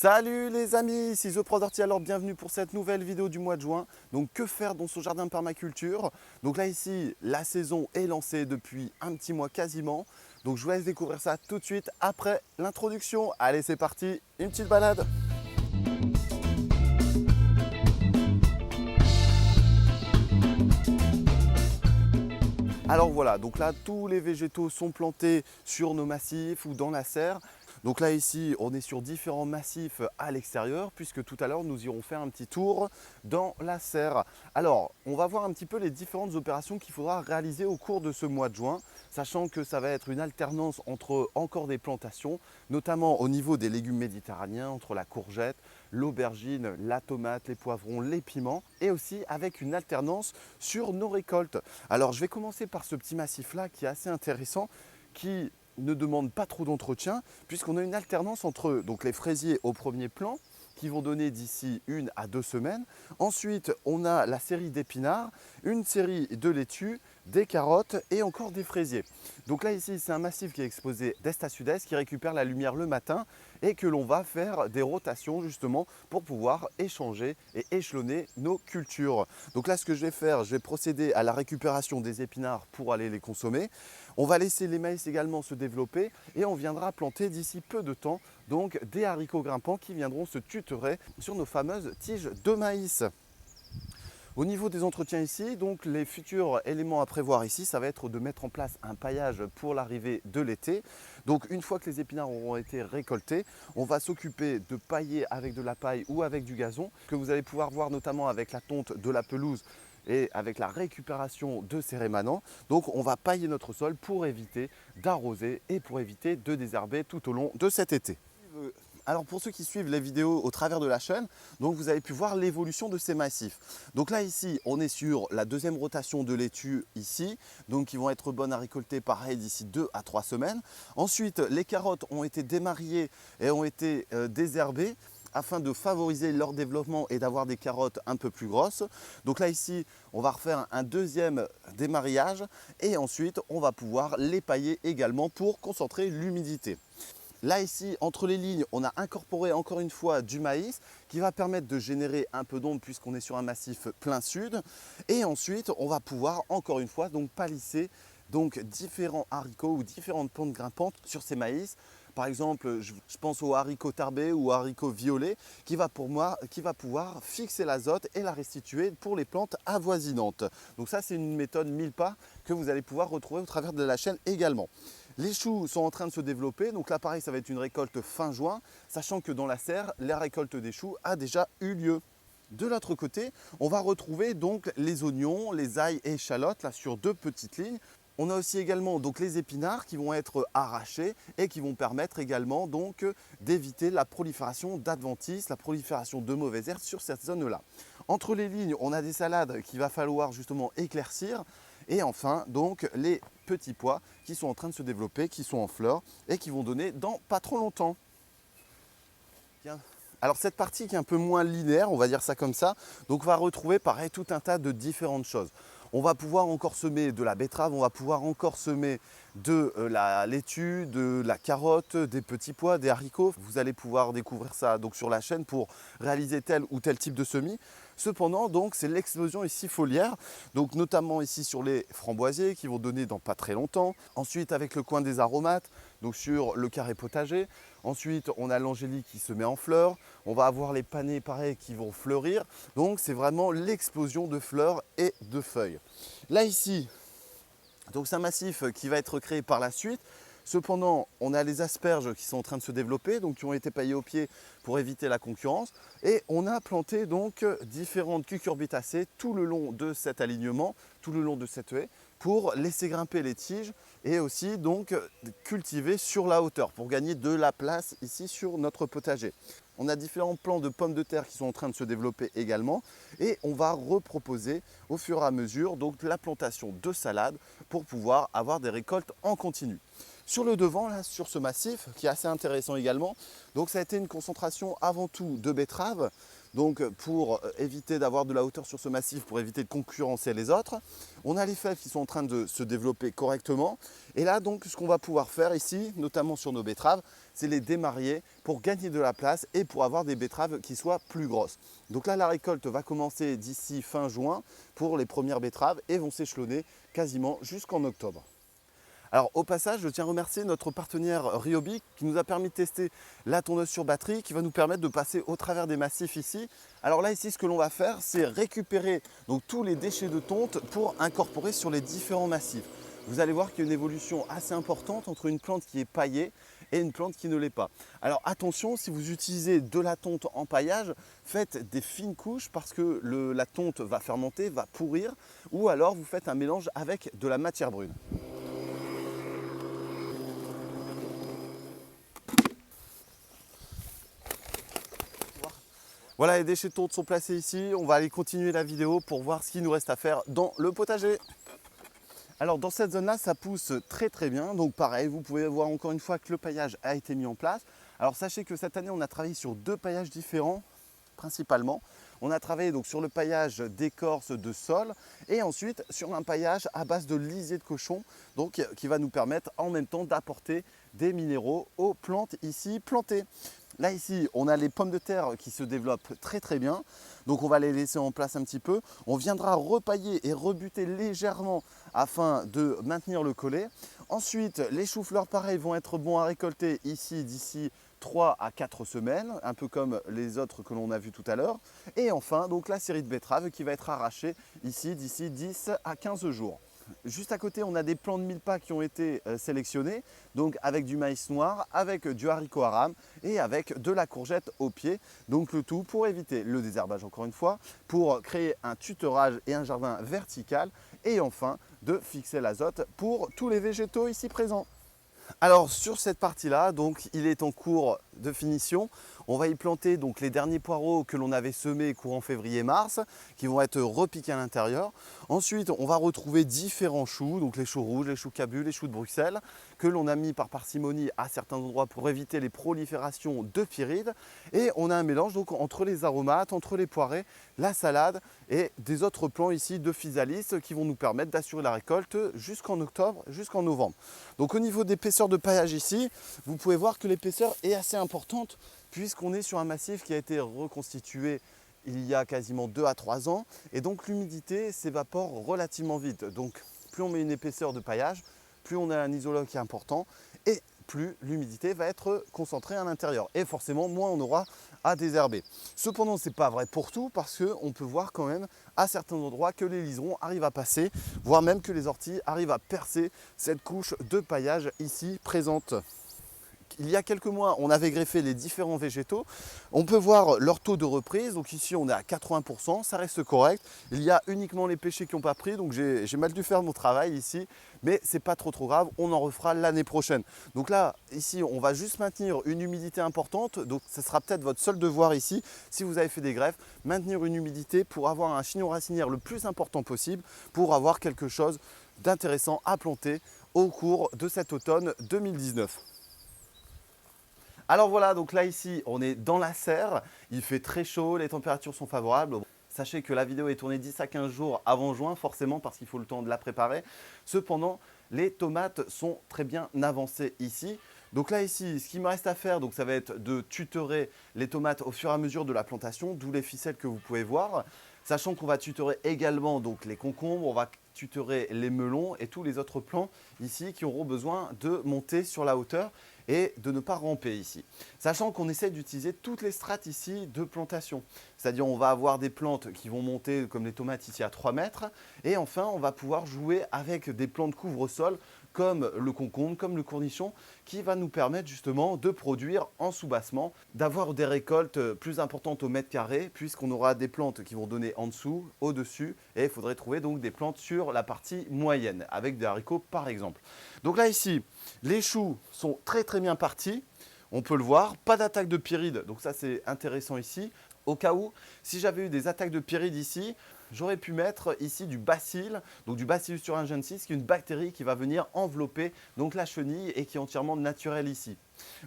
Salut les amis, ici The Proderty, alors bienvenue pour cette nouvelle vidéo du mois de juin. Donc que faire dans son jardin de permaculture? Donc là ici, la saison est lancée depuis un petit mois quasiment. Donc je vous laisse découvrir ça tout de suite après l'introduction. Allez c'est parti, une petite balade. Alors voilà, donc là tous les végétaux sont plantés sur nos massifs ou dans la serre. Donc là ici on est sur différents massifs à l'extérieur puisque tout à l'heure nous irons faire un petit tour dans la serre. Alors on va voir un petit peu les différentes opérations qu'il faudra réaliser au cours de ce mois de juin, sachant que ça va être une alternance entre encore des plantations, notamment au niveau des légumes méditerranéens, entre la courgette, l'aubergine, la tomate, les poivrons, les piments, et aussi avec une alternance sur nos récoltes. Alors je vais commencer par ce petit massif là qui est assez intéressant, qui ne demande pas trop d'entretien puisqu'on a une alternance entre donc, les fraisiers au premier plan qui vont donner d'ici 1 à 2 semaines. Ensuite, on a la série d'épinards, une série de laitues, des carottes et encore des fraisiers. Donc là ici, c'est un massif qui est exposé d'est à sud-est, qui récupère la lumière le matin et que l'on va faire des rotations justement pour pouvoir échanger et échelonner nos cultures. Donc là, ce que je vais faire, je vais procéder à la récupération des épinards pour aller les consommer. On va laisser les maïs également se développer et on viendra planter d'ici peu de temps donc des haricots grimpants qui viendront se tutorer sur nos fameuses tiges de maïs. Au niveau des entretiens ici, donc les futurs éléments à prévoir ici, ça va être de mettre en place un paillage pour l'arrivée de l'été. Donc une fois que les épinards auront été récoltés, on va s'occuper de pailler avec de la paille ou avec du gazon, que vous allez pouvoir voir notamment avec la tonte de la pelouse et avec la récupération de ces rémanents. Donc on va pailler notre sol pour éviter d'arroser et pour éviter de désherber tout au long de cet été. Alors pour ceux qui suivent les vidéos au travers de la chaîne, donc vous avez pu voir l'évolution de ces massifs. Donc là ici, on est sur la deuxième rotation de laitue ici, donc qui vont être bonnes à récolter pareil d'ici 2 à 3 semaines. Ensuite, les carottes ont été démariées et ont été désherbées afin de favoriser leur développement et d'avoir des carottes un peu plus grosses. Donc là ici, on va refaire un deuxième démariage et ensuite on va pouvoir les pailler également pour concentrer l'humidité. Là ici, entre les lignes, on a incorporé encore une fois du maïs qui va permettre de générer un peu d'ombre puisqu'on est sur un massif plein sud. Et ensuite, on va pouvoir encore une fois donc palisser donc différents haricots ou différentes plantes grimpantes sur ces maïs. Par exemple, je pense aux haricots tarbés ou aux haricots violets qui va pouvoir fixer l'azote et la restituer pour les plantes avoisinantes. Donc ça, c'est une méthode 1000 pas que vous allez pouvoir retrouver au travers de la chaîne également. Les choux sont en train de se développer, donc là pareil ça va être une récolte fin juin, sachant que dans la serre, la récolte des choux a déjà eu lieu. De l'autre côté, on va retrouver donc les oignons, les ails et échalotes là sur 2 petites lignes. On a aussi également donc les épinards qui vont être arrachés et qui vont permettre également donc d'éviter la prolifération d'adventices, la prolifération de mauvaises herbes sur cette zone-là. Entre les lignes, on a des salades qu'il va falloir justement éclaircir. Et enfin, donc, les petits pois qui sont en train de se développer, qui sont en fleurs et qui vont donner dans pas trop longtemps. Alors cette partie qui est un peu moins linéaire, on va dire ça comme ça, donc on va retrouver pareil tout un tas de différentes choses. On va pouvoir encore semer de la betterave, on va pouvoir encore semer de la laitue, de la carotte, des petits pois, des haricots. Vous allez pouvoir découvrir ça donc sur la chaîne pour réaliser tel ou tel type de semis. Cependant, donc c'est l'explosion ici foliaire, donc notamment ici sur les framboisiers qui vont donner dans pas très longtemps. Ensuite avec le coin des aromates, donc sur le carré potager. Ensuite on a l'angélique qui se met en fleurs. On va avoir les panais pareil qui vont fleurir. Donc c'est vraiment l'explosion de fleurs et de feuilles. Là ici, donc c'est un massif qui va être créé par la suite. Cependant, on a les asperges qui sont en train de se développer, donc qui ont été paillées au pied pour éviter la concurrence. Et on a planté donc différentes cucurbitacées tout le long de cet alignement, tout le long de cette haie, pour laisser grimper les tiges et aussi donc cultiver sur la hauteur pour gagner de la place ici sur notre potager. On a différents plants de pommes de terre qui sont en train de se développer également et on va reproposer au fur et à mesure donc la plantation de salades pour pouvoir avoir des récoltes en continu. Sur le devant, là, sur ce massif, qui est assez intéressant également, donc ça a été une concentration avant tout de betteraves, Donc pour éviter d'avoir de la hauteur sur ce massif, pour éviter de concurrencer les autres. On a les fèves qui sont en train de se développer correctement. Et là donc ce qu'on va pouvoir faire ici, notamment sur nos betteraves, c'est les démarier pour gagner de la place et pour avoir des betteraves qui soient plus grosses. Donc là la récolte va commencer d'ici fin juin pour les premières betteraves et vont s'échelonner quasiment jusqu'en octobre. Alors au passage, je tiens à remercier notre partenaire Ryobi qui nous a permis de tester la tondeuse sur batterie qui va nous permettre de passer au travers des massifs ici. Alors là ici, ce que l'on va faire, c'est récupérer donc, tous les déchets de tonte pour incorporer sur les différents massifs. Vous allez voir qu'il y a une évolution assez importante entre une plante qui est paillée et une plante qui ne l'est pas. Alors attention, si vous utilisez de la tonte en paillage, faites des fines couches parce que la tonte va fermenter, va pourrir, ou alors vous faites un mélange avec de la matière brune. Voilà, les déchets de tonte sont placés ici. On va aller continuer la vidéo pour voir ce qu'il nous reste à faire dans le potager. Alors dans cette zone-là, ça pousse très très bien. Donc pareil, vous pouvez voir encore une fois que le paillage a été mis en place. Alors sachez que cette année, on a travaillé sur 2 paillages différents principalement. On a travaillé donc sur le paillage d'écorce de sol et ensuite sur un paillage à base de lisier de cochon, donc qui va nous permettre en même temps d'apporter des minéraux aux plantes ici plantées. Là ici, on a les pommes de terre qui se développent très très bien, donc on va les laisser en place un petit peu. On viendra repailler et rebuter légèrement afin de maintenir le collet. Ensuite, les choux-fleurs pareil vont être bons à récolter ici d'ici 3 à 4 semaines, un peu comme les autres que l'on a vu tout à l'heure. Et enfin, donc la série de betteraves qui va être arrachée ici d'ici 10 à 15 jours. Juste à côté, on a des plants de mille-pas qui ont été sélectionnés, donc avec du maïs noir, avec du haricot aram et avec de la courgette au pied. Donc le tout pour éviter le désherbage encore une fois, pour créer un tutorage et un jardin vertical et enfin de fixer l'azote pour tous les végétaux ici présents. Alors sur cette partie-là, donc il est en cours de finition. On va y planter donc les derniers poireaux que l'on avait semés courant février-mars, qui vont être repiqués à l'intérieur. Ensuite, on va retrouver différents choux, donc les choux rouges, les choux cabus, les choux de Bruxelles, que l'on a mis par parcimonie à certains endroits pour éviter les proliférations de pyrides. Et on a un mélange donc entre les aromates, entre les poirées, la salade et des autres plants ici de physalis qui vont nous permettre d'assurer la récolte jusqu'en octobre, jusqu'en novembre. Donc au niveau d'épaisseur de paillage ici, vous pouvez voir que l'épaisseur est assez importante puisqu'on est sur un massif qui a été reconstitué il y a quasiment 2 à 3 ans et donc l'humidité s'évapore relativement vite. Donc plus on met une épaisseur de paillage, plus on a un isologue qui est important et plus l'humidité va être concentrée à l'intérieur. Et forcément, moins on aura à désherber. Cependant, ce n'est pas vrai pour tout parce qu'on peut voir quand même à certains endroits que les liserons arrivent à passer, voire même que les orties arrivent à percer cette couche de paillage ici présente. Il y a quelques mois, on avait greffé les différents végétaux. On peut voir leur taux de reprise. Donc ici, on est à 80%, ça reste correct. Il y a uniquement les pêchers qui n'ont pas pris, donc j'ai mal dû faire mon travail ici. Mais c'est pas trop grave, on en refera l'année prochaine. Donc là, ici, on va juste maintenir une humidité importante. Donc ce sera peut-être votre seul devoir ici, si vous avez fait des greffes, maintenir une humidité pour avoir un chignon racinaire le plus important possible, pour avoir quelque chose d'intéressant à planter au cours de cet automne 2019. Alors voilà, donc là ici, on est dans la serre, il fait très chaud, les températures sont favorables. Sachez que la vidéo est tournée 10 à 15 jours avant juin, forcément parce qu'il faut le temps de la préparer. Cependant, les tomates sont très bien avancées ici. Donc là ici, ce qu'il me reste à faire, donc ça va être de tutorer les tomates au fur et à mesure de la plantation, d'où les ficelles que vous pouvez voir. Sachant qu'on va tutorer également donc, les concombres, on va tutorer les melons et tous les autres plants ici qui auront besoin de monter sur la hauteur et de ne pas ramper ici. Sachant qu'on essaie d'utiliser toutes les strates ici de plantation. C'est-à-dire on va avoir des plantes qui vont monter comme les tomates ici à 3 mètres. Et enfin, on va pouvoir jouer avec des plants de couvre-sol comme le concombre, comme le cornichon, qui va nous permettre justement de produire en sous-bassement, d'avoir des récoltes plus importantes au mètre carré, puisqu'on aura des plantes qui vont donner en dessous, au-dessus, et il faudrait trouver donc des plantes sur la partie moyenne, avec des haricots par exemple. Donc là ici, les choux sont très bien partis, on peut le voir, pas d'attaque de pyrides, donc ça c'est intéressant ici. Au cas où, si j'avais eu des attaques de pyrides ici, j'aurais pu mettre ici du bacille, donc du Bacillus thuringiensis, qui est une bactérie qui va venir envelopper donc la chenille et qui est entièrement naturelle ici.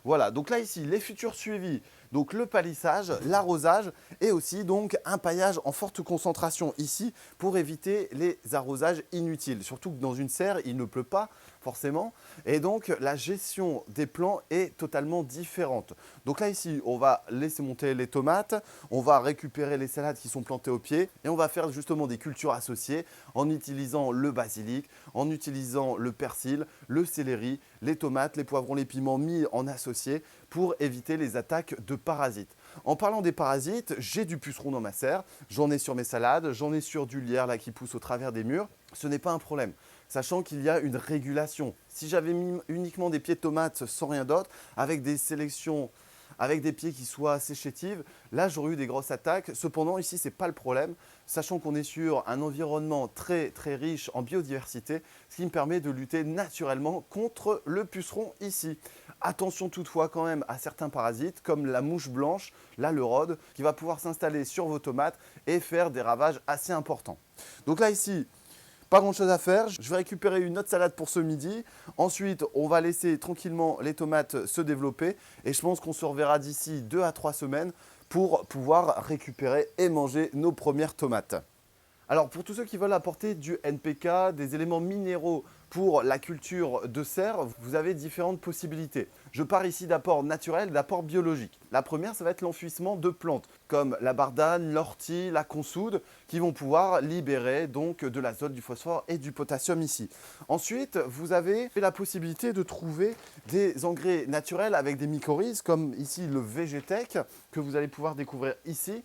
Voilà, donc là ici, les futurs suivis, donc le palissage, l'arrosage et aussi donc un paillage en forte concentration ici pour éviter les arrosages inutiles. Surtout que dans une serre, il ne pleut pas forcément et donc la gestion des plants est totalement différente. Donc là ici, on va laisser monter les tomates, on va récupérer les salades qui sont plantées au pied et on va faire justement des cultures associées en utilisant le basilic, en utilisant le persil, le céleri, les tomates, les poivrons, les piments mis en associé pour éviter les attaques de parasites. En parlant des parasites, j'ai du puceron dans ma serre, j'en ai sur mes salades, j'en ai sur du lierre là qui pousse au travers des murs. Ce n'est pas un problème, sachant qu'il y a une régulation. Si j'avais mis uniquement des pieds de tomates sans rien d'autre, avec des sélections, avec des pieds qui soient assez chétives, là j'aurais eu des grosses attaques. Cependant ici ce n'est pas le problème, sachant qu'on est sur un environnement très riche en biodiversité, ce qui me permet de lutter naturellement contre le puceron ici. Attention toutefois quand même à certains parasites comme la mouche blanche, la lerode, qui va pouvoir s'installer sur vos tomates et faire des ravages assez importants. Donc là ici, pas grand chose à faire, je vais récupérer une autre salade pour ce midi. Ensuite, on va laisser tranquillement les tomates se développer et je pense qu'on se reverra d'ici 2 à 3 semaines pour pouvoir récupérer et manger nos premières tomates. Alors pour tous ceux qui veulent apporter du NPK, des éléments minéraux pour la culture de serre, vous avez différentes possibilités. Je pars ici d'apports naturels, d'apports biologiques. La première, ça va être l'enfouissement de plantes comme la bardane, l'ortie, la consoude qui vont pouvoir libérer donc de l'azote, du phosphore et du potassium ici. Ensuite, vous avez la possibilité de trouver des engrais naturels avec des mycorhizes comme ici le Vegetech que vous allez pouvoir découvrir ici.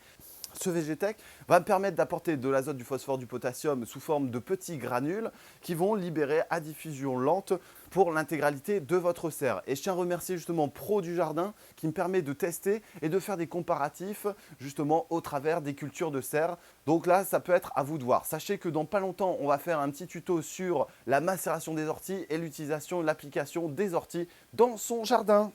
Ce Vegetech va me permettre d'apporter de l'azote, du phosphore, du potassium sous forme de petits granules qui vont libérer à diffusion lente pour l'intégralité de votre serre. Et je tiens à remercier justement Pro du Jardin qui me permet de tester et de faire des comparatifs justement au travers des cultures de serre. Donc là, ça peut être à vous de voir. Sachez que dans pas longtemps, on va faire un petit tuto sur la macération des orties et l'utilisation et l'application des orties dans son jardin.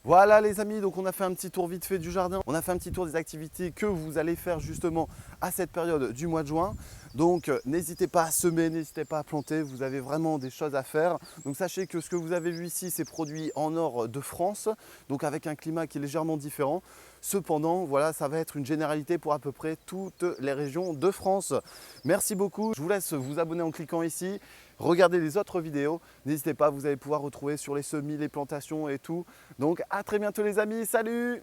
Voilà les amis, donc on a fait un petit tour vite fait du jardin, on a fait un petit tour des activités que vous allez faire justement à cette période du mois de juin. Donc n'hésitez pas à semer, n'hésitez pas à planter, vous avez vraiment des choses à faire. Donc sachez que ce que vous avez vu ici, c'est produit en nord de France, donc avec un climat qui est légèrement différent. Cependant, voilà, ça va être une généralité pour à peu près toutes les régions de France. Merci beaucoup, je vous laisse vous abonner en cliquant ici. Regardez les autres vidéos, n'hésitez pas, vous allez pouvoir retrouver sur les semis, les plantations et tout. Donc à très bientôt les amis, salut!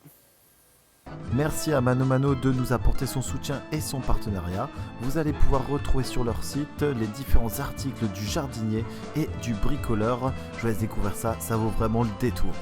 Merci à Mano Mano de nous apporter son soutien et son partenariat. Vous allez pouvoir retrouver sur leur site les différents articles du jardinier et du bricoleur. Je vous laisse découvrir ça, ça vaut vraiment le détour.